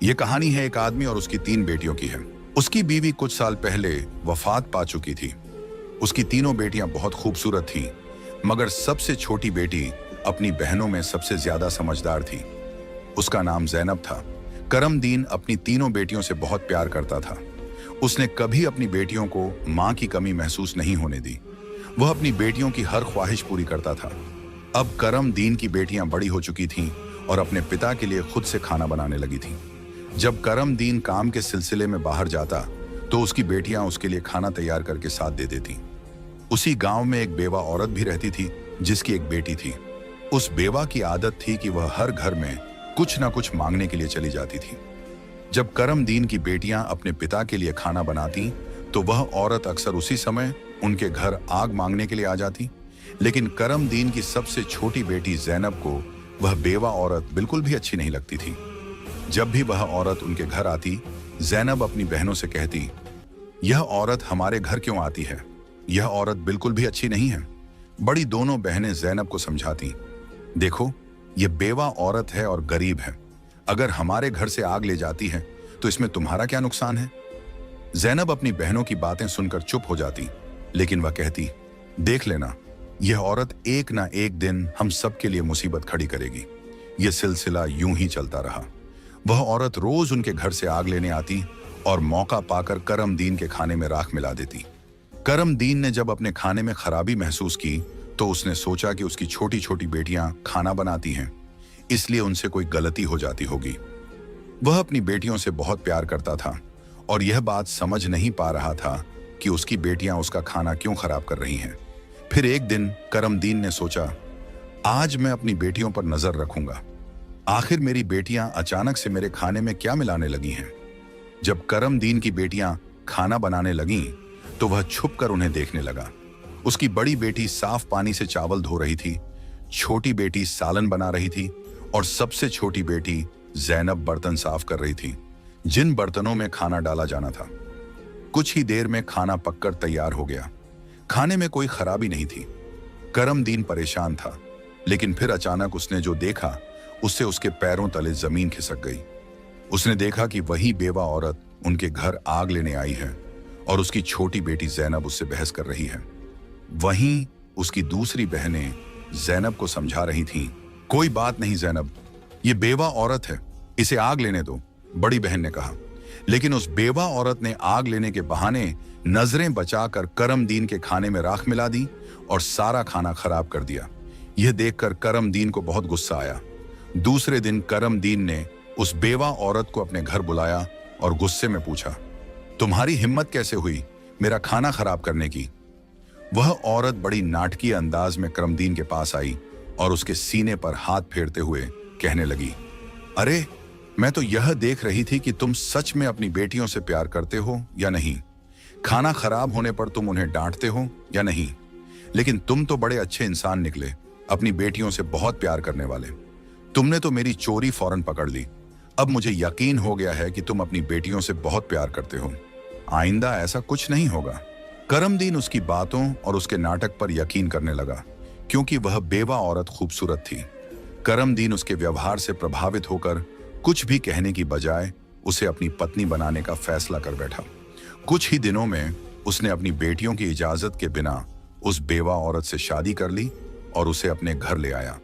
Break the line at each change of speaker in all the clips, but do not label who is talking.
ये कहानी है एक आदमी और उसकी 3 बेटियों की है। उसकी बीवी कुछ साल पहले वफात पा चुकी थी। उसकी तीनों बेटियां बहुत खूबसूरत थीं, मगर सबसे छोटी बेटी अपनी बहनों में सबसे ज्यादा समझदार थी। उसका नाम ज़ैनब था। करमदीन अपनी तीनों बेटियों से बहुत प्यार करता था। उसने कभी अपनी बेटियों को मां की कमी महसूस नहीं होने दी। वह अपनी बेटियों की हर ख्वाहिश पूरी करता था। अब करमदीन की बेटियां बड़ी हो चुकी थीं और अपने पिता के लिए खुद से खाना बनाने लगी थीं। जब करमदीन काम के सिलसिले में बाहर जाता तो उसकी बेटियां उसके लिए खाना तैयार करके साथ दे देती। उसी गांव में एक बेवा औरत भी रहती थी जिसकी एक बेटी थी। उस बेवा की आदत थी कि वह हर घर में कुछ ना कुछ मांगने के लिए चली जाती थी। जब करमदीन की बेटियां अपने पिता के लिए खाना बनाती तो वह औरत अक्सर उसी समय उनके घर आग मांगने के लिए आ जाती। लेकिन करमदीन की सबसे छोटी बेटी ज़ैनब को वह बेवा औरत बिल्कुल भी अच्छी नहीं लगती थी। जब भी वह औरत उनके घर आती, ज़ैनब अपनी बहनों से कहती, यह औरत हमारे घर क्यों आती है? यह औरत बिल्कुल भी अच्छी नहीं है। बड़ी दोनों बहनें ज़ैनब को समझाती, देखो, यह बेवा औरत है और गरीब है। अगर हमारे घर से आग ले जाती है तो इसमें तुम्हारा क्या नुकसान है? ज़ैनब अपनी बहनों की बातें सुनकर चुप हो जाती, लेकिन वह कहती, देख लेना, यह औरत एक ना एक दिन हम सबके लिए मुसीबत खड़ी करेगी। यह सिलसिला यूं ही चलता रहा। वह औरत रोज उनके घर से आग लेने आती और मौका पाकर करमदीन के खाने में राख मिला देती। करमदीन ने जब अपने खाने में खराबी महसूस की तो उसने सोचा कि उसकी छोटी छोटी बेटियां खाना बनाती हैं, इसलिए उनसे कोई गलती हो जाती होगी। वह अपनी बेटियों से बहुत प्यार करता था और यह बात समझ नहीं पा रहा था कि उसकी बेटियां उसका खाना क्यों खराब कर रही हैं। फिर एक दिन करमदीन ने सोचा, आज मैं अपनी बेटियों पर नजर रखूंगा। आखिर मेरी बेटियां अचानक से मेरे खाने में क्या मिलाने लगी हैं? जब करमदीन की बेटियां खाना बनाने लगीं तो वह छुपकर उन्हें देखने लगा। उसकी बड़ी बेटी साफ पानी से चावल धो रही थी, छोटी बेटी सालन बना रही थी और सबसे छोटी बेटी ज़ैनब बर्तन साफ कर रही थी, जिन बर्तनों में खाना डाला जाना था। कुछ ही देर में खाना पककर तैयार हो गया। खाने में कोई खराबी नहीं थी। करमदीन परेशान था, लेकिन फिर अचानक उसने जो देखा उससे उसके पैरों तले जमीन खिसक गई। उसने देखा कि वही बेवा औरत उनके घर आग लेने आई है और उसकी छोटी बेटी ज़ैनब उससे बहस कर रही है। वहीं उसकी दूसरी बहनें ज़ैनब को समझा रही थीं, कोई बात नहीं ज़ैनब, ये बेवा औरत है, इसे आग लेने दो, बड़ी बहन ने कहा। लेकिन उस बेवा औरत ने आग लेने के बहाने नजरें बचाकर करमदीन के खाने में राख मिला दी और सारा खाना खराब कर दिया। यह देखकर करमदीन को बहुत गुस्सा आया। दूसरे दिन करमदीन ने उस बेवा औरत को अपने घर बुलाया और गुस्से में पूछा, तुम्हारी हिम्मत कैसे हुई मेरा खाना खराब करने की? वह औरत बड़ी नाटकीय अंदाज में करमदीन के पास आई और उसके सीने पर हाथ फेरते हुए कहने लगी, अरे, मैं तो यह देख रही थी कि तुम सच में अपनी बेटियों से प्यार करते हो या नहीं। खाना खराब होने पर तुम उन्हें डांटते हो या नहीं। लेकिन तुम तो बड़े अच्छे इंसान निकले, अपनी बेटियों से बहुत प्यार करने वाले। तुमने तो मेरी चोरी फौरन पकड़ ली। अब मुझे यकीन हो गया है कि तुम अपनी बेटियों से बहुत प्यार करते हो। आइंदा ऐसा कुछ नहीं होगा। करमदीन उसकी बातों और उसके नाटक पर यकीन करने लगा, क्योंकि वह बेवा औरत खूबसूरत थी। करमदीन उसके व्यवहार से प्रभावित होकर कुछ भी कहने की बजाय उसे अपनी पत्नी बनाने का फैसला कर बैठा। कुछ ही दिनों में उसने अपनी बेटियों की इजाजत के बिना उस बेवा औरत से शादी कर ली और उसे अपने घर ले आया।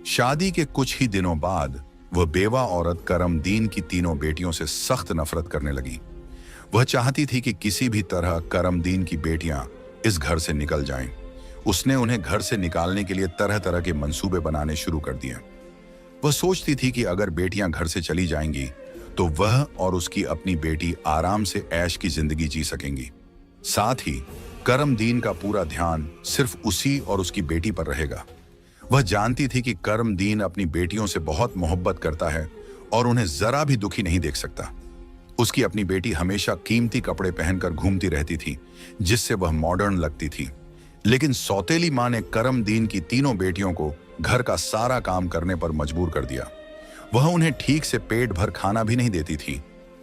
शादी के कुछ ही दिनों बाद वह बेवा औरत करमदीन की तीनों बेटियों से सख्त नफरत करने लगी। वह चाहती थी कि किसी भी तरह करमदीन की बेटियां इस घर से निकल जाएं। उसने उन्हें घर से निकालने के लिए तरह तरह के मंसूबे बनाने शुरू कर दिए। वह सोचती थी कि अगर बेटियां घर से चली जाएंगी तो वह और उसकी अपनी बेटी आराम से ऐश की जिंदगी जी सकेंगी। साथ ही करमदीन का पूरा ध्यान सिर्फ उसी और उसकी बेटी पर रहेगा। वह जानती थी कि करमदीन अपनी बेटियों से बहुत मोहब्बत करता है और उन्हें जरा भी दुखी नहीं देख सकता। उसकी अपनी बेटी हमेशा कीमती कपड़े पहनकर घूमती रहती थी, जिससे वह मॉडर्न लगती थी। लेकिन सौतेली मां ने करमदीन की तीनों बेटियों को घर का सारा काम करने पर मजबूर कर दिया। वह उन्हें ठीक से पेट भर खाना भी नहीं देती थी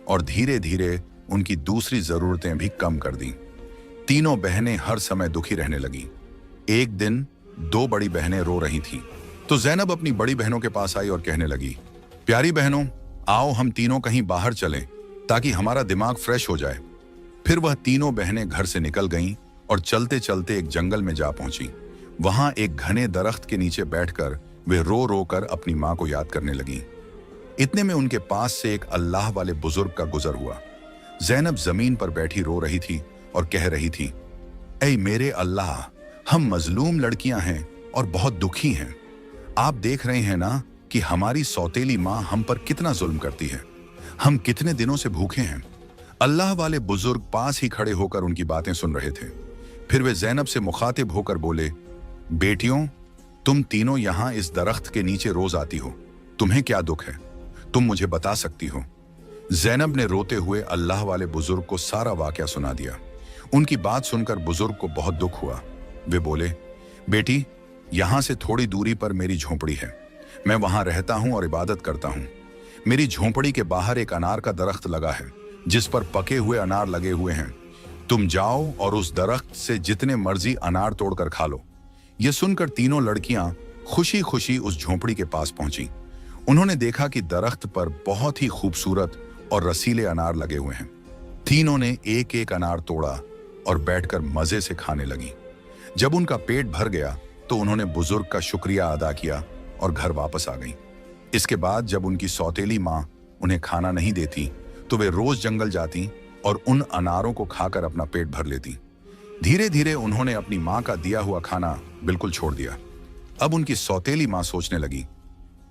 और धीरे धीरे उनकी दूसरी जरूरतें भी कम कर दी। तीनों बहनें हर समय दुखी रहने लगी। एक दिन 2 बड़ी बहनें रो रही थीं, तो ज़ैनब अपनी बड़ी बहनों के पास आई और कहने लगी, प्यारी बहनों, आओ हम तीनों कहीं बाहर चलें ताकि हमारा दिमाग फ्रेश हो जाए। फिर वह तीनों बहनें घर से निकल गईं और चलते चलते एक जंगल में जा पहुंची। वहां एक घने दरख्त के नीचे बैठकर वे रो रो कर अपनी मां को याद करने लगीं। इतने में उनके पास से एक अल्लाह वाले बुजुर्ग का गुजर हुआ। जैनब जमीन पर बैठी रो रही थी और कह रही थी, ऐ मेरे अल्लाह, हम मजलूम लड़कियां हैं और बहुत दुखी हैं। आप देख रहे हैं ना कि हमारी सौतेली माँ हम पर कितना जुल्म करती है। हम कितने दिनों से भूखे हैं। अल्लाह वाले बुजुर्ग पास ही खड़े होकर उनकी बातें सुन रहे थे। फिर वे जैनब से मुखातिब होकर बोले, बेटियों, तुम तीनों यहां इस दरख्त के नीचे रोज आती हो, तुम्हें क्या दुख है? तुम मुझे बता सकती हो? जैनब ने रोते हुए अल्लाह वाले बुजुर्ग को सारा वाकया सुना दिया। उनकी बात सुनकर बुजुर्ग को बहुत दुख हुआ। वे बोले, बेटी, यहां से थोड़ी दूरी पर मेरी झोंपड़ी है। मैं वहां रहता हूं और इबादत करता हूं। मेरी झोंपड़ी के बाहर एक अनार का दरख्त लगा है जिस पर पके हुए अनार लगे हुए हैं। तुम जाओ और उस दरख्त से जितने मर्जी अनार तोड़कर खा लो। यह सुनकर तीनों लड़कियां खुशी खुशी उस झोंपड़ी के पास पहुंची। उन्होंने देखा कि दरख्त पर बहुत ही खूबसूरत और रसीले अनार लगे हुए हैं। तीनों ने एक एक अनार तोड़ा और बैठकर मजे से खाने लगी। जब उनका पेट भर गया तो उन्होंने बुजुर्ग का शुक्रिया अदा किया और घर वापस आ गईं। इसके बाद जब उनकी सौतेली माँ उन्हें खाना नहीं देती तो वे रोज जंगल जाती और उन अनारों को खाकर अपना पेट भर लेती। धीरे धीरे उन्होंने अपनी माँ का दिया हुआ खाना बिल्कुल छोड़ दिया। अब उनकी सौतेली माँ सोचने लगी,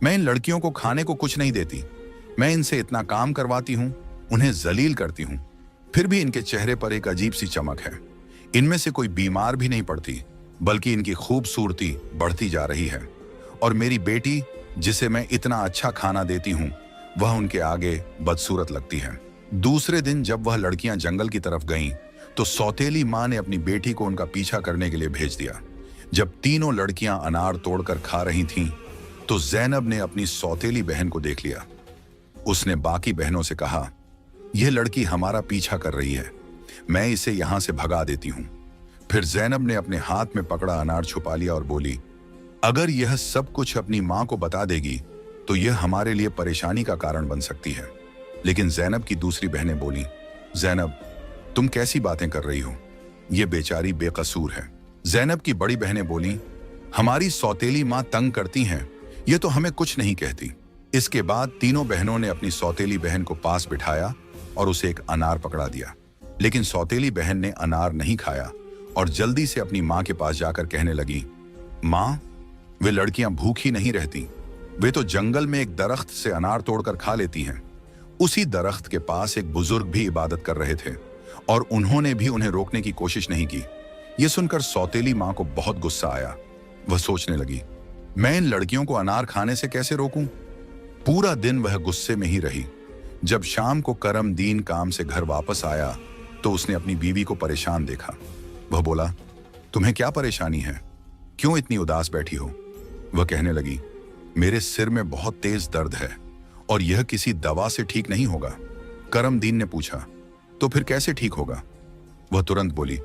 मैं इन लड़कियों को खाने को कुछ नहीं देती। मैं इनसे इतना काम करवाती हूँ, उन्हें जलील करती हूँ, फिर भी इनके चेहरे पर एक अजीब सी चमक है। इनमें से कोई बीमार भी नहीं पड़ती, बल्कि इनकी खूबसूरती बढ़ती जा रही है। और मेरी बेटी, जिसे मैं इतना अच्छा खाना देती हूँ, वह उनके आगे बदसूरत लगती है। दूसरे दिन जब वह लड़कियां जंगल की तरफ गईं, तो सौतेली माँ ने अपनी बेटी को उनका पीछा करने के लिए भेज दिया। जब तीनों लड़कियां अनार तोड़कर खा रही थीं, तो जैनब ने अपनी सौतेली बहन को देख लिया। उसने बाकी बहनों से कहा, यह लड़की हमारा पीछा कर रही है, मैं इसे यहां से भगा देती हूं। फिर जैनब ने अपने हाथ में पकड़ा अनार छुपा लिया और बोली, अगर यह सब कुछ अपनी मां को बता देगी तो यह हमारे लिए परेशानी का कारण बन सकती है। लेकिन जैनब की दूसरी बहनें बोली, जैनब, तुम कैसी बातें कर रही हो? यह बेचारी बेकसूर है। जैनब की बड़ी बहनें बोली, हमारी सौतेली मां तंग करती हैं, यह तो हमें कुछ नहीं कहती। इसके बाद तीनों बहनों ने अपनी सौतेली बहन को पास बिठाया और उसे एक अनार पकड़ा दिया। लेकिन सौतेली बहन ने अनार नहीं खाया और जल्दी से अपनी मां के पास जाकर कहने लगी, मां, वे लड़कियां भूखी नहीं रहती, वे तो जंगल में एक दरख्त से अनार तोड़कर खा लेती हैं। उसी दरख्त के पास एक बुजुर्ग भी इबादत कर रहे थे और उन्होंने भी उन्हें रोकने की कोशिश नहीं की। यह सुनकर सौतेली मां को बहुत गुस्सा आया। वह सोचने लगी, मैं इन लड़कियों को अनार खाने से कैसे रोकूं? पूरा दिन वह गुस्से में ही रही। जब शाम को करमदीन काम से घर वापस आया तो उसने अपनी बीवी को परेशान देखा। वह बोला, तुम्हें क्या परेशानी है? क्यों इतनी उदास बैठी हो? वह कहने लगी, मेरे सिर में बहुत तेज दर्द है और यह किसी दवा से ठीक नहीं होगा। करमदीन ने पूछा, तो फिर कैसे ठीक होगा? वह तुरंत बोली,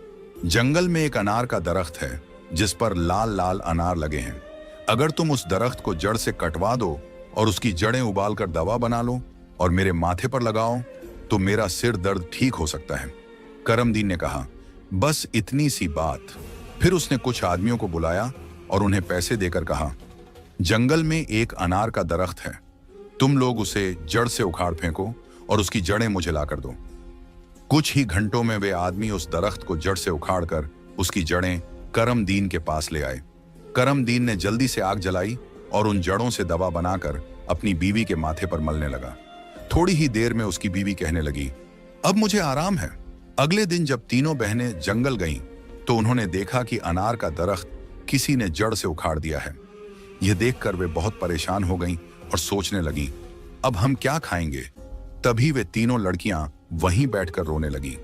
जंगल में एक अनार का दरख्त है जिस पर लाल लाल अनार लगे हैं। अगर तुम उस दरख्त को जड़ से कटवा दो और उसकी जड़ें उबालकर दवा बना लो और मेरे माथे पर लगाओ तो मेरा सिर दर्द ठीक हो सकता है। करमदीन ने कहा, बस इतनी सी बात। फिर उसने कुछ आदमियों को बुलाया और उन्हें पैसे देकर कहा, जंगल में एक अनार का दरख्त है, तुम लोग उसे जड़ से उखाड़ फेंको और उसकी जड़ें मुझे लाकर दो। कुछ ही घंटों में वे आदमी उस दरख्त को जड़ से उखाड़कर उसकी जड़ें करमदीन के पास ले आए। करमदीन ने जल्दी से आग जलाई और उन जड़ों से दवा बनाकर अपनी बीवी के माथे पर मलने लगा। थोड़ी ही देर में उसकी बीवी कहने लगी, अब मुझे आराम है। अगले दिन जब तीनों बहनें जंगल गईं, तो उन्होंने देखा कि अनार का दरख्त किसी ने जड़ से उखाड़ दिया है। यह देखकर वे बहुत परेशान हो गईं और सोचने लगी, अब हम क्या खाएंगे? तभी वे तीनों लड़कियां वहीं बैठकर रोने लगी।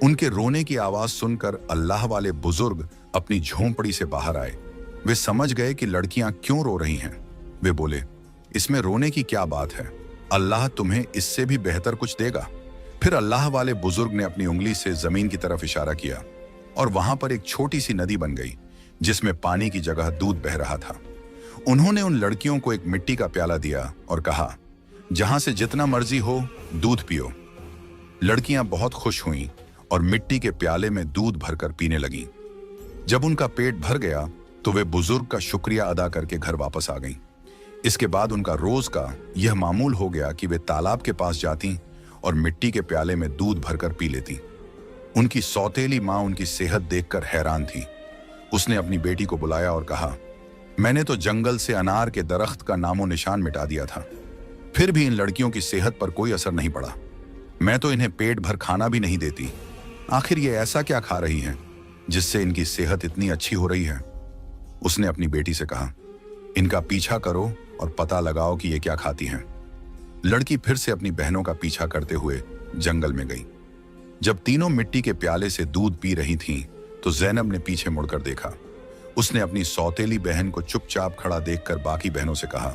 उनके रोने की आवाज सुनकर अल्लाह वाले बुजुर्ग अपनी झोंपड़ी से बाहर आए। वे समझ गए कि लड़कियां क्यों रो रही हैं। वे बोले, इसमें रोने की क्या बात है? अल्लाह तुम्हें इससे भी बेहतर कुछ देगा। फिर अल्लाह वाले बुजुर्ग ने अपनी उंगली से जमीन की तरफ इशारा किया और वहां पर एक छोटी सी नदी बन गई जिसमें पानी की जगह दूध बह रहा था। उन्होंने उन लड़कियों को एक मिट्टी का प्याला दिया और कहा, जहां से जितना मर्जी हो दूध पियो। लड़कियां बहुत खुश हुईं और मिट्टी के प्याले में दूध भरकर पीने लगीं। जब उनका पेट भर गया तो वे बुजुर्ग का शुक्रिया अदा करके घर वापस आ गईं। इसके बाद उनका रोज का यह मामूल हो गया कि वे तालाब के पास जाती और मिट्टी के प्याले में दूध भरकर पी लेती। उनकी सौतेली माँ उनकी सेहत देखकर हैरान थी। उसने अपनी बेटी को बुलाया और कहा, मैंने तो जंगल से अनार के दरख्त का नामो निशान मिटा दिया था, फिर भी इन लड़कियों की सेहत पर कोई असर नहीं पड़ा। मैं तो इन्हें पेट भर खाना भी नहीं देती। आखिर ये ऐसा क्या खा रही हैं जिससे इनकी सेहत इतनी अच्छी हो रही है? उसने अपनी बेटी से कहा, इनका पीछा करो और पता लगाओ कि ये क्या खाती हैं। लड़की फिर से अपनी बहनों का पीछा करते हुए जंगल में गई। जब तीनों मिट्टी के प्याले से दूध पी रही थीं, तो जैनब ने पीछे मुड़कर देखा। उसने अपनी सौतेली बहन को चुपचाप खड़ा देखकर बाकी बहनों से कहा,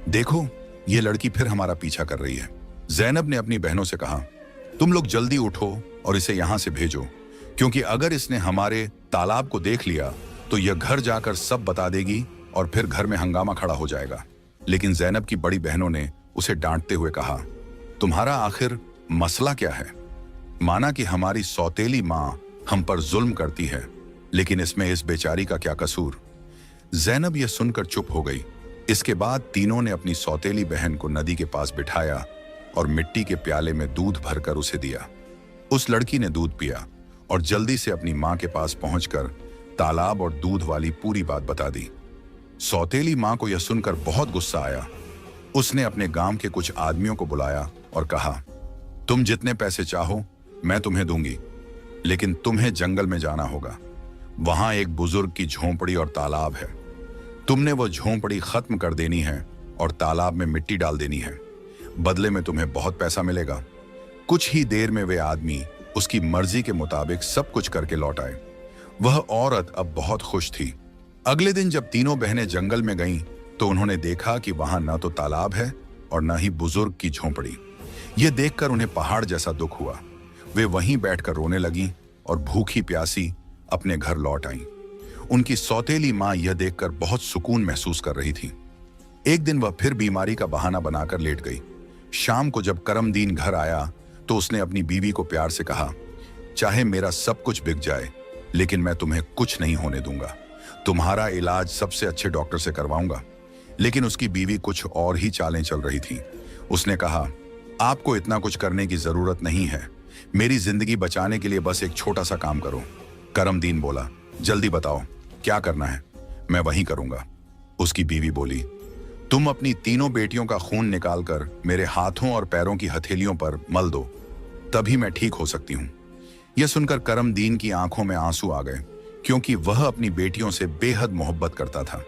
देखो ये लड़की फिर हमारा पीछा कर रही है। जैनब ने अपनी बहनों से कहा, तुम लोग जल्दी उठो और इसे यहां से भेजो, क्योंकि अगर इसने हमारे तालाब को देख लिया तो यह घर जाकर सब बता देगी और फिर घर में हंगामा खड़ा हो जाएगा। लेकिन जैनब की बड़ी बहनों ने उसे डांटते हुए कहा, तुम्हारा आखिर मसला क्या है? माना कि हमारी सौतेली माँ हम पर जुल्म करती है, लेकिन इसमें इस बेचारी का क्या कसूर? जैनब यह सुनकर चुप हो गई। इसके बाद तीनों ने अपनी सौतेली बहन को नदी के पास बिठाया और मिट्टी के प्याले में दूध भरकर उसे दिया। उस लड़की ने दूध पिया और जल्दी से अपनी माँ के पास पहुंचकर तालाब और दूध वाली पूरी बात बता दी। सौतेली माँ को यह सुनकर बहुत गुस्सा आया। उसने अपने गांव के कुछ आदमियों को बुलाया और कहा, तुम जितने पैसे चाहो मैं तुम्हें दूंगी, लेकिन तुम्हें जंगल में जाना होगा। वहां एक बुजुर्ग की झोंपड़ी और तालाब है। तुमने वो झोंपड़ी खत्म कर देनी है और तालाब में मिट्टी डाल देनी है। बदले में तुम्हें बहुत पैसा मिलेगा। कुछ ही देर में वे आदमी उसकी मर्जी के मुताबिक सब कुछ करके लौट आए। वह औरत अब बहुत खुश थी। अगले दिन जब तीनों बहनें जंगल में गईं, तो उन्होंने देखा कि वहां न तो तालाब है और न ही बुजुर्ग की झोंपड़ी। यह देखकर उन्हें पहाड़ जैसा दुख हुआ। वे वहीं बैठकर रोने लगीं और भूखी प्यासी अपने घर लौट आईं। उनकी सौतेली माँ यह देखकर बहुत सुकून महसूस कर रही थी। एक दिन वह फिर बीमारी का बहाना बनाकर लेट गई। शाम को जब करमदीन घर आया तो उसने अपनी बीवी को प्यार से कहा, चाहे मेरा सब कुछ बिक जाए, लेकिन मैं तुम्हें कुछ नहीं होने दूंगा। तुम्हारा इलाज सबसे अच्छे डॉक्टर से करवाऊंगा। लेकिन उसकी बीवी कुछ और ही चालें चल रही थी। उसने कहा, आपको इतना कुछ करने की जरूरत नहीं है। मेरी जिंदगी बचाने के लिए बस एक छोटा सा काम करो। करमदीन बोला, जल्दी बताओ क्या करना है, मैं वही करूंगा। उसकी बीवी बोली, तुम अपनी तीनों बेटियों का खून निकालकर मेरे हाथों और पैरों की हथेलियों पर मल दो, तभी मैं ठीक हो सकती हूं। यह सुनकर करमदीन की आंखों में आंसू आ गए, क्योंकि वह अपनी बेटियों से बेहद मोहब्बत करता था।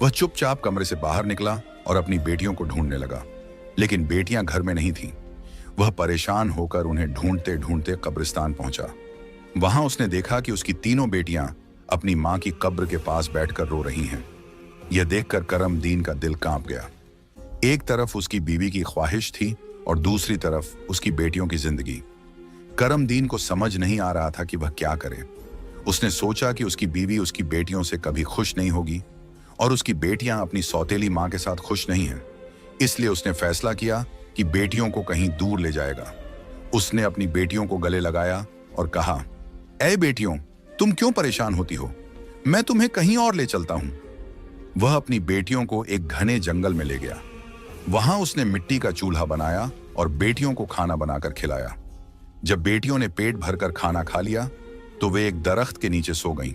वह चुपचाप कमरे से बाहर निकला और अपनी बेटियों को ढूंढने लगा, लेकिन बेटियां घर में नहीं थीं। वह परेशान होकर उन्हें ढूंढते ढूंढते कब्रिस्तान पहुंचा। वहां उसने देखा कि उसकी तीनों बेटियां अपनी मां की कब्र के पास बैठकर रो रही हैं। यह देखकर करमदीन का दिल कांप गया। एक तरफ उसकी बीवी की ख्वाहिश थी और दूसरी तरफ उसकी बेटियों की जिंदगी। करमदीन को समझ नहीं आ रहा था कि वह क्या करे। उसने सोचा कि उसकी बीवी उसकी बेटियों से कभी खुश नहीं होगी और उसकी बेटियां अपनी सौतेली मां के साथ खुश नहीं हैं। इसलिए उसने फैसला किया कि बेटियों को कहीं दूर ले जाएगा। उसने अपनी बेटियों को गले लगाया और कहा, ऐ बेटियों, तुम क्यों परेशान होती हो? मैं तुम्हें कहीं और ले चलता हूं। वह अपनी बेटियों को एक घने जंगल में ले गया। वहां उसने मिट्टी का चूल्हा बनाया और बेटियों को खाना बनाकर खिलाया। जब बेटियों ने पेट भरकर खाना खा लिया तो वे एक दरख्त के नीचे सो गईं।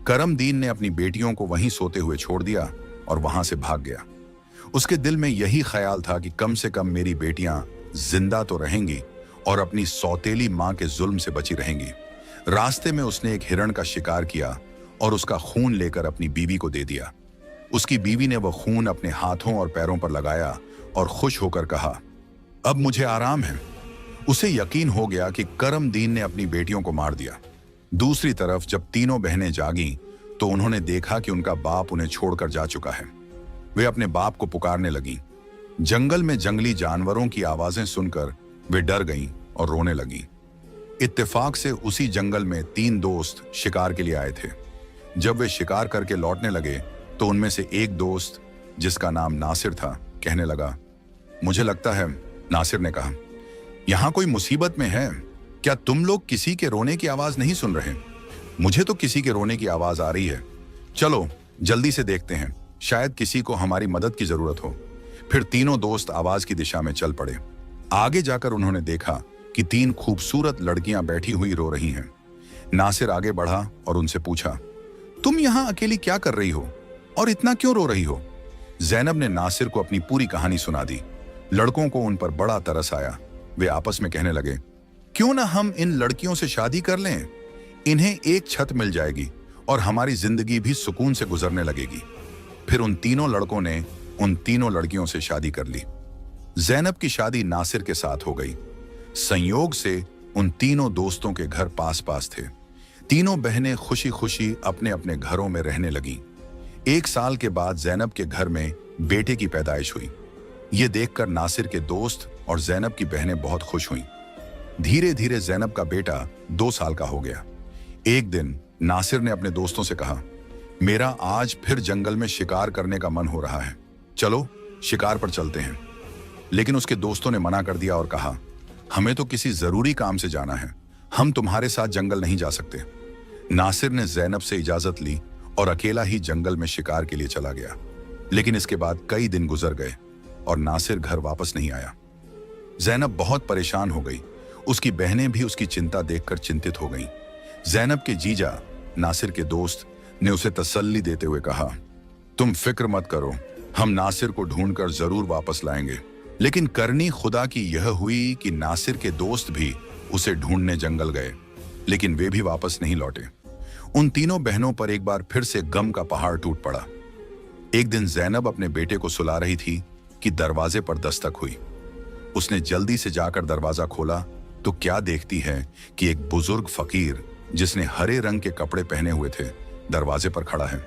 करमदीन ने अपनी बेटियों को वहीं सोते हुए छोड़ दिया और वहां से भाग गया। उसके दिल में यही ख्याल था कि कम से कम मेरी बेटियां जिंदा तो रहेंगी और अपनी सौतेली मां के जुल्म से बची रहेंगी। रास्ते में उसने एक हिरण का शिकार किया और उसका खून लेकर अपनी बीवी को दे दिया। उसकी बीवी ने वह खून अपने हाथों और पैरों पर लगाया और खुश होकर कहा, अब मुझे आराम है। उसे यकीन हो गया कि करमदीन ने अपनी बेटियों को मार दिया। दूसरी तरफ जब तीनों बहनें जागीं तो उन्होंने देखा कि उनका बाप उन्हें छोड़कर जा चुका है। वे अपने बाप को पुकारने लगीं। जंगल में जंगली जानवरों की आवाजें सुनकर वे डर गईं और रोने लगीं। इत्तेफाक से उसी जंगल में 3 दोस्त शिकार के लिए आए थे। जब वे शिकार करके लौटने लगे तो उनमें से एक दोस्त, जिसका नाम नासिर था, कहने लगा, मुझे लगता है, नासिर ने कहा, यहाँ कोई मुसीबत में है। क्या तुम लोग किसी के रोने की आवाज नहीं सुन रहे? मुझे तो किसी के रोने की आवाज आ रही है। चलो जल्दी से देखते हैं, शायद किसी को हमारी मदद की जरूरत हो। फिर तीनों दोस्त आवाज की दिशा में चल पड़े। आगे जाकर उन्होंने देखा कि 3 खूबसूरत लड़कियां बैठी हुई रो रही हैं। नासिर आगे बढ़ा और उनसे पूछा, तुम यहां अकेली क्या कर रही हो और इतना क्यों रो रही हो? जैनब ने नासिर को अपनी पूरी कहानी सुना दी। लड़कों को उन पर बड़ा तरस आया। वे आपस में कहने लगे, क्यों ना हम इन लड़कियों से शादी कर लें? इन्हें एक छत मिल जाएगी और हमारी जिंदगी भी सुकून से गुजरने लगेगी। फिर उन तीनों लड़कों ने उन तीनों लड़कियों से शादी कर ली। जैनब की शादी नासिर के साथ हो गई। संयोग से उन तीनों दोस्तों के घर पास पास थे। तीनों बहनें खुशी खुशी अपने अपने घरों में रहने लगीं। 1 साल के बाद जैनब के घर में बेटे की पैदाइश हुई। ये देखकर नासिर के दोस्त और जैनब की बहनें बहुत खुश हुईं। धीरे धीरे जैनब का बेटा 2 साल का हो गया। एक दिन नासिर ने अपने दोस्तों से कहा, मेरा आज फिर जंगल में शिकार करने का मन हो रहा है, चलो शिकार पर चलते हैं। लेकिन उसके दोस्तों ने मना कर दिया और कहा, हमें तो किसी जरूरी काम से जाना है, हम तुम्हारे साथ जंगल नहीं जा सकते। नासिर ने जैनब से इजाजत ली और अकेला ही जंगल में शिकार के लिए चला गया। लेकिन इसके बाद कई दिन गुजर गए और नासिर घर वापस नहीं आया। जैनब बहुत परेशान हो गई। उसकी बहनें भी उसकी चिंता देखकर चिंतित हो गईं। जैनब के जीजा नासिर के दोस्त ने उसे तसल्ली देते हुए कहा, तुम फिक्र मत करो, हम नासिर को ढूंढकर जरूर वापस लाएंगे। लेकिन करनी खुदा की यह हुई कि नासिर के दोस्त भी उसे ढूंढने जंगल गए, लेकिन वे भी वापस नहीं लौटे। उन तीनों बहनों पर एक बार फिर से गम का पहाड़ टूट पड़ा। एक दिन जैनब अपने बेटे को सुला रही थी कि दरवाजे पर दस्तक हुई। उसने जल्दी से जाकर दरवाजा खोला तो क्या देखती है कि एक बुजुर्ग फकीर जिसने हरे रंग के कपड़े पहने हुए थे दरवाजे पर खड़ा है।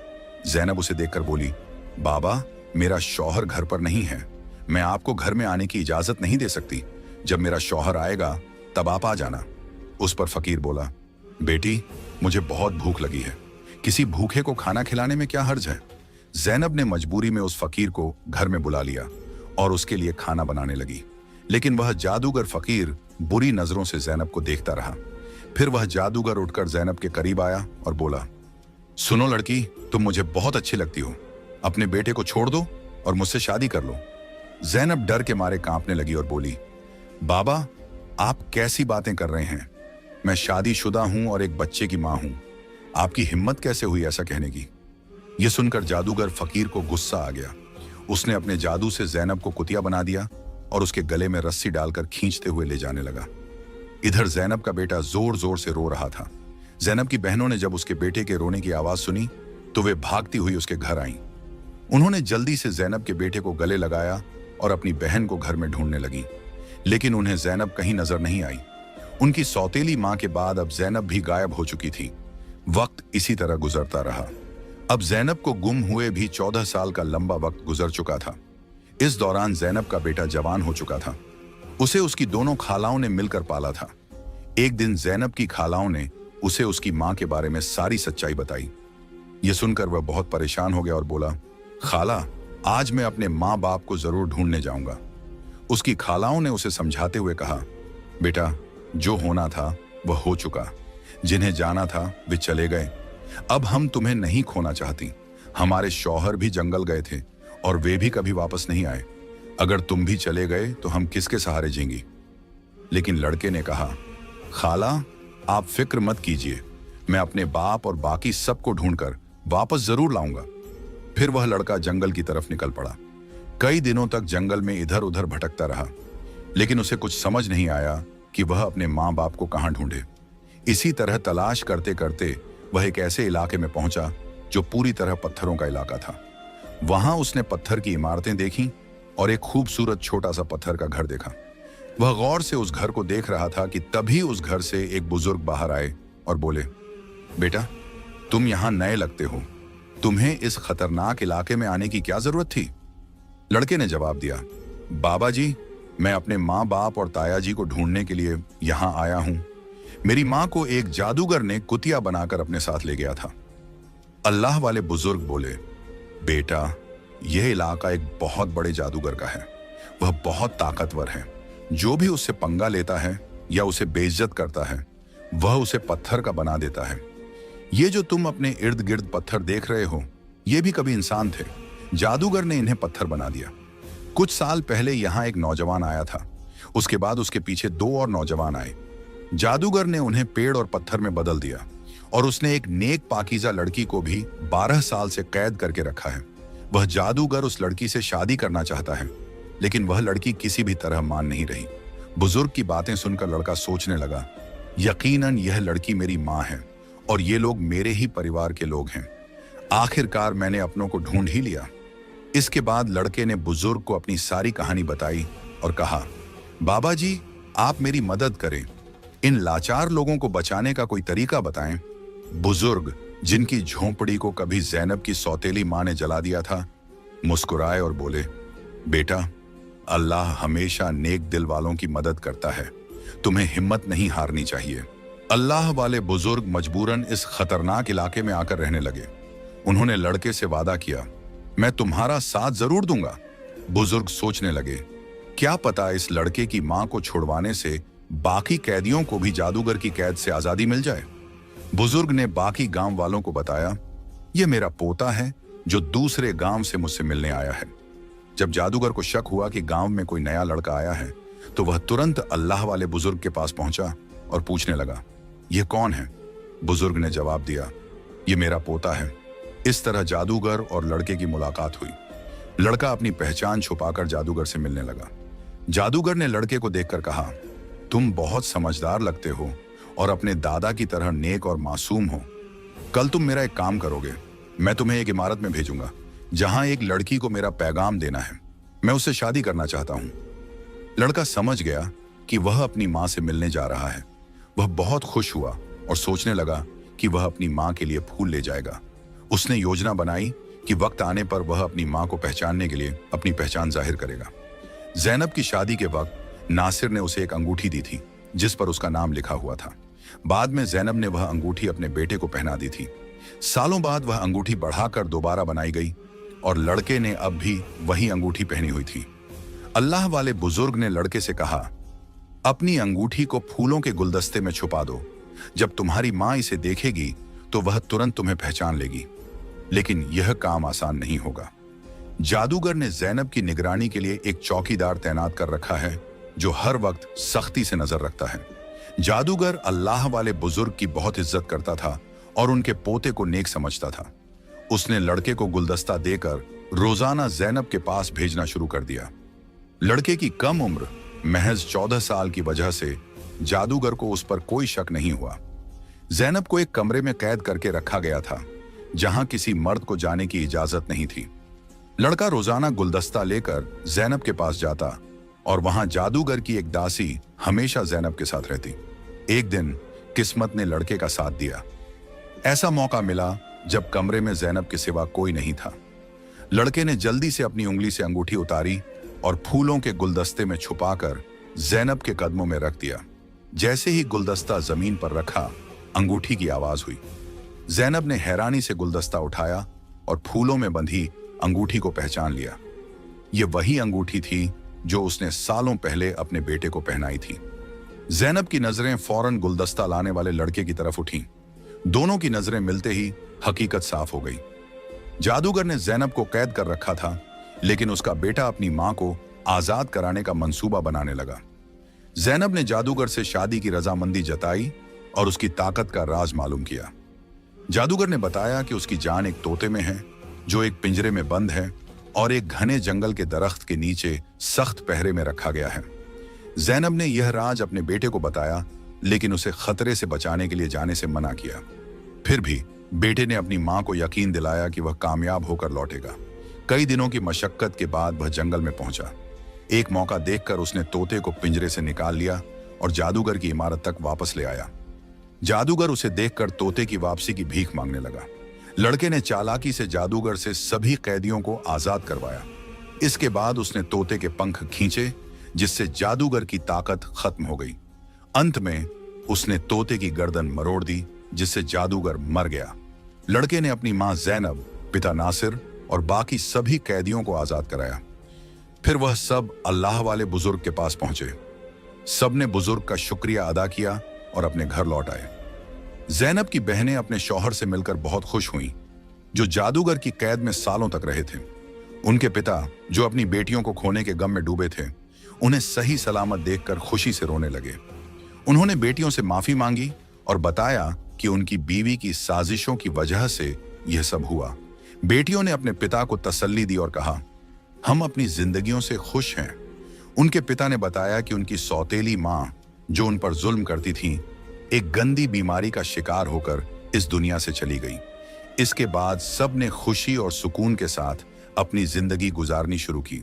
जैनब उसे देखकर बोली, बाबा, मेरा शौहर घर पर नहीं है, मैं आपको घर में आने की इजाजत नहीं दे सकती। जब मेरा शौहर आएगा तब आप आ जाना। उस पर फकीर बोला, बेटी, मुझे बहुत भूख लगी है, किसी भूखे को खाना खिलाने में क्या हर्ज है। जैनब ने मजबूरी में उस फकीर को घर में बुला लिया और उसके लिए खाना बनाने लगी। लेकिन वह जादूगर फकीर बुरी नजरों से जैनब को देखता रहा। फिर वह जादूगर उठकर जैनब के करीब आया और बोला, सुनो लड़की, तुम मुझे बहुत अच्छी लगती हो, अपने बेटे को छोड़ दो और मुझसे शादी कर लो। जैनब डर के मारे कांपने लगी और बोली, बाबा, आप कैसी बातें कर रहे हैं? मैं शादीशुदा हूं और एक बच्चे की मां हूं। आपकी हिम्मत कैसे हुई ऐसा कहने की? यह सुनकर जादूगर फकीर को गुस्सा आ गया। उसने अपने जादू से जैनब को कुतिया बना दिया और उसके गले में रस्सी डालकर खींचते हुए ले जाने लगा। इधर जैनब का बेटा जोर जोर से रो रहा था। जैनब की बहनों ने जब उसके बेटे के रोने की आवाज सुनी तो वे भागती हुई उसके घर आईं। उन्होंने जल्दी से जैनब के बेटे को गले लगाया और अपनी बहन को घर में ढूंढने लगी। लेकिन उन्हें जैनब कहीं नजर नहीं आई। उनकी सौतेली मां के बाद अब जैनब भी गायब हो चुकी थी। वक्त इसी तरह गुजरता रहा। अब जैनब को गुम हुए भी 14 साल का लंबा वक्त गुजर चुका था। इस दौरान जैनब का बेटा जवान हो चुका था। उसे उसकी दोनों खालाओं ने मिलकर पाला था। एक दिन जैनब की खालाओं ने उसे उसकी मां के बारे में सारी सच्चाई बताई। यह सुनकर वह बहुत परेशान हो गया और बोला, खाला, आज मैं अपने माँ बाप को जरूर ढूंढने जाऊंगा। उसकी खालाओं ने उसे समझाते हुए कहा, बेटा, जो होना था वह हो चुका, जिन्हें जाना था वे चले गए। अब हम तुम्हें नहीं खोना चाहती। हमारे शौहर भी जंगल गए थे और वे भी कभी वापस नहीं आए। अगर तुम भी चले गए तो हम किसके सहारे जीएंगी? लेकिन लड़के ने कहा, खाला, आप फिक्र मत कीजिए, मैं अपने बाप और बाकी सबको ढूंढकर वापस जरूर लाऊंगा। फिर वह लड़का जंगल की तरफ निकल पड़ा। कई दिनों तक जंगल में इधर उधर भटकता रहा, लेकिन उसे कुछ समझ नहीं आया कि वह अपने माँ बाप को कहाँ ढूंढे। इसी तरह तलाश करते करते वह एक ऐसे इलाके में पहुंचा जो पूरी तरह पत्थरों का इलाका था। वहां उसने पत्थर की इमारतें देखीं और एक खूबसूरत छोटा सा पत्थर का घर देखा। वह गौर से उस घर को देख रहा था कि तभी उस घर से एक बुजुर्ग बाहर आए और बोले, बेटा, तुम यहां नए लगते हो, तुम्हें इस खतरनाक इलाके में आने की क्या जरूरत थी? लड़के ने जवाब दिया, बाबा जी, मैं अपने माँ बाप और ताया जी को ढूंढने के लिए यहां आया हूं। मेरी माँ को एक जादूगर ने कुतिया बनाकर अपने साथ ले गया था। अल्लाह वाले बुजुर्ग बोले, बेटा, यह इलाका एक बहुत बड़े जादूगर का है। वह बहुत ताकतवर है। जो भी उससे पंगा लेता है या उसे बेइज्जत करता है, वह उसे पत्थर का बना देता है। ये जो तुम अपने इर्द गिर्द पत्थर देख रहे हो, ये भी कभी इंसान थे। जादूगर ने इन्हें पत्थर बना दिया। कुछ साल पहले यहाँ एक नौजवान आया था। उसके बाद उसके पीछे 2 और नौजवान आए। जादूगर ने उन्हें पेड़ और पत्थर में बदल दिया और उसने एक नेक पाकीज़ा लड़की को भी 12 साल से कैद करके रखा है। वह जादूगर उस लड़की से शादी करना चाहता है, लेकिन वह लड़की किसी भी तरह मान नहीं रही। बुजुर्ग की बातें सुनकर लड़का सोचने लगा, यकीनन यह लड़की मेरी माँ है और ये लोग मेरे ही परिवार के लोग हैं। आखिरकार मैंने अपनों को ढूंढ ही लिया। इसके बाद लड़के ने बुजुर्ग को अपनी सारी कहानी बताई और कहा, बाबा जी, आप मेरी मदद करें। इन लाचार लोगों को बचाने का कोई तरीका बताएं। बुजुर्ग, जिनकी झोंपड़ी को कभी ज़ैनब की सौतेली माँ ने जला दिया था, मुस्कुराए और बोले, बेटा, अल्लाह हमेशा नेक दिल वालों की मदद करता है। तुम्हें हिम्मत नहीं हारनी चाहिए। अल्लाह वाले बुजुर्ग मजबूरन इस खतरनाक इलाके में आकर रहने लगे। उन्होंने लड़के से वादा किया, मैं तुम्हारा साथ जरूर दूंगा। बुजुर्ग सोचने लगे, क्या पता इस लड़के की मां को छुड़वाने से बाकी कैदियों को भी जादूगर की कैद से आजादी मिल जाए। बुजुर्ग ने बाकी गांव वालों को बताया, यह मेरा पोता है जो दूसरे गांव से मुझसे मिलने आया है। जब जादूगर को शक हुआ कि गांव में कोई नया लड़का आया है, तो वह तुरंत अल्लाह वाले बुजुर्ग के पास पहुंचा और पूछने लगा, यह कौन है? बुजुर्ग ने जवाब दिया, यह मेरा पोता है। इस तरह जादूगर और लड़के की मुलाकात हुई। लड़का अपनी पहचान छुपाकर जादूगर से मिलने लगा। जादूगर ने लड़के को देखकर कहा, तुम बहुत समझदार लगते हो और अपने दादा की तरह नेक और मासूम हो। कल तुम मेरा एक काम करोगे। मैं तुम्हें एक इमारत में भेजूंगा जहां एक लड़की को मेरा पैगाम देना है। मैं उससे शादी करना चाहता हूं। लड़का समझ गया कि वह अपनी मां से मिलने जा रहा है। वह बहुत खुश हुआ और सोचने लगा कि वह अपनी मां के लिए फूल ले जाएगा। उसने योजना बनाई कि वक्त आने पर वह अपनी मां को पहचानने के लिए अपनी पहचान जाहिर करेगा। ज़ैनब की शादी के वक्त नासिर ने उसे एक अंगूठी दी थी जिस पर उसका नाम लिखा हुआ था। बाद में ज़ैनब ने वह अंगूठी अपने बेटे को पहना दी थी। सालों बाद वह अंगूठी बढ़ाकर दोबारा बनाई गई और लड़के ने अब भी वही अंगूठी पहनी हुई थी। अल्लाह वाले बुजुर्ग ने लड़के से कहा, अपनी अंगूठी को फूलों के गुलदस्ते में छुपा दो। जब तुम्हारी मां इसे देखेगी तो वह तुरंत तुम्हें पहचान लेगी। लेकिन यह काम आसान नहीं होगा। जादूगर ने ज़ैनब की निगरानी के लिए एक चौकीदार तैनात कर रखा है जो हर वक्त सख्ती से नजर रखता है। जादूगर अल्लाह वाले बुजुर्ग की बहुत इज्जत करता था और उनके पोते को नेक समझता था। उसने लड़के को गुलदस्ता देकर रोजाना ज़ैनब के पास भेजना शुरू कर दिया। लड़के की कम उम्र महज 14 साल की वजह से जादूगर को उस पर कोई शक नहीं हुआ। ज़ैनब को एक कमरे में कैद करके रखा गया था जहां किसी मर्द को जाने की इजाजत नहीं थी। लड़का रोजाना गुलदस्ता लेकर ज़ैनब के पास जाता और वहां जादूगर की एक दासी हमेशा ज़ैनब के साथ रहती। एक दिन किस्मत ने लड़के का साथ दिया। ऐसा मौका मिला जब कमरे में ज़ैनब के सिवा कोई नहीं था। लड़के ने जल्दी से अपनी उंगली से अंगूठी उतारी और फूलों के गुलदस्ते में छुपाकर ज़ैनब के कदमों में रख दिया। जैसे ही गुलदस्ता जमीन पर रखा, अंगूठी की आवाज हुई। ज़ैनब ने हैरानी से गुलदस्ता उठाया और फूलों में बंधी अंगूठी को पहचान लिया। यह वही अंगूठी थी जो उसने सालों पहले अपने बेटे को पहनाई थी। ज़ैनब की नजरें फौरन गुलदस्ता लाने वाले लड़के की तरफ उठीं। दोनों की नजरें मिलते ही हकीकत साफ हो गई। जादूगर ने ज़ैनब को कैद कर रखा था, लेकिन उसका बेटा अपनी मां को आजाद कराने का मंसूबा बनाने लगा। ज़ैनब ने जादूगर से शादी की रजामंदी जताई और उसकी ताकत का राज मालूम किया। जादूगर ने बताया कि उसकी जान एक तोते में है जो एक पिंजरे में बंद है और एक घने जंगल के दरख्त के नीचे सख्त पहरे में रखा गया है। ज़ैनब ने यह राज अपने बेटे को बताया, लेकिन उसे खतरे से बचाने के लिए जाने से मना किया। फिर भी बेटे ने अपनी मां को यकीन दिलाया कि वह कामयाब होकर लौटेगा। कई दिनों की मशक्कत के बाद वह जंगल में पहुंचा। एक मौका देखकर उसने तोते को पिंजरे से निकाल लिया और जादूगर की इमारत तक वापस ले आया। जादूगर उसे देखकर तोते की वापसी की भीख मांगने लगा। लड़के ने चालाकी से जादूगर से सभी कैदियों को आजाद करवाया। इसके बाद उसने तोते के पंख खींचे, जिससे जादूगर की ताकत खत्म हो गई। अंत में उसने तोते की गर्दन मरोड़ दी, जिससे जादूगर मर गया। लड़के ने अपनी मां ज़ैनब, पिता नासिर और बाकी सभी कैदियों को आजाद कराया। फिर वह सब अल्लाह वाले बुजुर्ग के पास पहुंचे। सबने बुजुर्ग का शुक्रिया अदा किया और अपने घर लौट आए। जैनब की बहनें अपने शौहर से मिलकर बहुत खुश हुईं, जो जादूगर की कैद में सालों तक रहे थे। उनके पिता, जो अपनी बेटियों को खोने के गम में डूबे थे, उन्हें सही सलामत देखकर खुशी से रोने लगे। उन्होंने बेटियों से माफी मांगी और बताया कि उनकी बीवी की साजिशों की वजह से यह सब हुआ। बेटियों ने अपने पिता को तसल्ली दी और कहा, हम अपनी जिंदगियों से खुश हैं। उनके पिता ने बताया कि उनकी सौतेली मां, जो उन पर जुल्म करती थी, एक गंदी बीमारी का शिकार होकर इस दुनिया से चली गई। इसके बाद सब ने खुशी और सुकून के साथ अपनी जिंदगी गुजारनी शुरू की।